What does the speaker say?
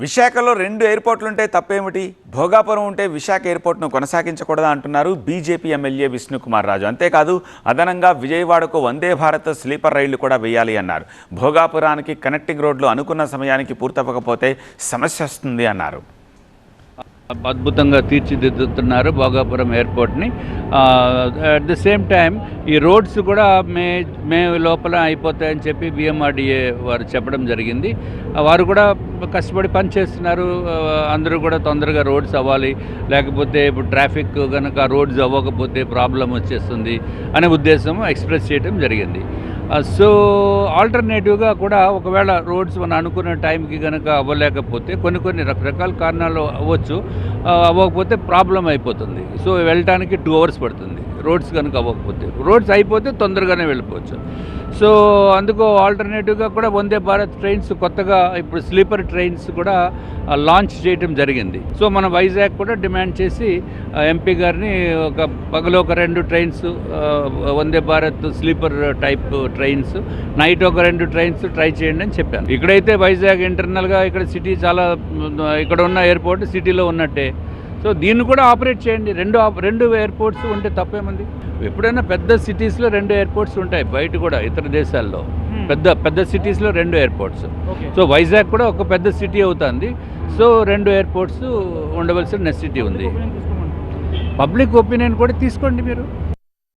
విశాఖలో 2 ఎయిర్పోర్ట్లు ఉంటే తప్పేమిటి? భోగాపురం ఉంటే విశాఖ ఎయిర్పోర్ట్ను కొనసాగించకూడదా అంటున్నారు బీజేపీ ఎమ్మెల్యే విష్ణుకుమార్ రాజు. అంతేకాదు అదనంగా విజయవాడకు వందే భారత్ స్లీపర్ రైళ్లు కూడా వేయాలి అన్నారు. భోగాపురానికి కనెక్టింగ్ రోడ్లు అనుకున్న సమయానికి పూర్తవ్వకపోతే సమస్య వస్తుంది అన్నారు. అద్భుతంగా తీర్చిదిద్దుతున్నారు భోగాపురం ఎయిర్పోర్ట్ని. అట్ ది సేమ్ టైం ఈ రోడ్స్ కూడా మే లోపల అయిపోతాయని చెప్పి బిఎంఆర్డిఏ వారు చెప్పడం జరిగింది. వారు కూడా కష్టపడి పనిచేస్తున్నారు. అందరూ కూడా తొందరగా రోడ్స్ అవ్వాలి, లేకపోతే ఇప్పుడు ట్రాఫిక్ కనుక రోడ్స్ అవ్వకపోతే ప్రాబ్లం వచ్చేస్తుంది అనే ఉద్దేశం ఎక్స్ప్రెస్ చేయడం జరిగింది. సో ఆల్టర్నేటివ్గా కూడా ఒకవేళ రోడ్స్ మనం అనుకున్న టైంకి కనుక అవ్వలేకపోతే కొన్ని రకరకాల కారణాలు అవ్వచ్చు, అవ్వకపోతే ప్రాబ్లం అయిపోతుంది. సో వెళ్ళటానికి 2 hours పడుతుంది రోడ్స్ కనుక అవ్వకపోతే. రోడ్స్ అయిపోతే తొందరగానే వెళ్ళిపోవచ్చు. సో అందుకు ఆల్టర్నేటివ్గా కూడా వందే భారత్ ట్రైన్స్ కొత్తగా ఇప్పుడు స్లీపర్ ట్రైన్స్ కూడా లాంచ్ చేయడం జరిగింది. సో మన వైజాగ్ కూడా డిమాండ్ చేసి ఎంపీ గారిని పగలు ఒక 2 trains Vande Bharat sleeper type trains, night ఒక 2 ట్రైన్స్ ట్రై చేయండి అని చెప్పాను. ఇక్కడైతే వైజాగ్ ఇంటర్నల్గా ఇక్కడ సిటీ చాలా, ఇక్కడ ఉన్న ఎయిర్పోర్ట్ సిటీలో ఉన్నట్టే. సో దీన్ని కూడా ఆపరేట్ చేయండి. రెండు ఎయిర్పోర్ట్స్ ఉంటే తప్పేముంది? ఎప్పుడైనా పెద్ద సిటీస్లో 2 ఎయిర్పోర్ట్స్ ఉంటాయి, బయట కూడా ఇతర దేశాల్లో పెద్ద సిటీస్లో 2 ఎయిర్పోర్ట్స్. సో వైజాగ్ కూడా ఒక పెద్ద సిటీ అవుతుంది. సో 2 ఎయిర్పోర్ట్స్ ఉండవలసిన నెసెసిటీ ఉంది. పబ్లిక్ ఒపీనియన్ కూడా తీసుకోండి మీరు.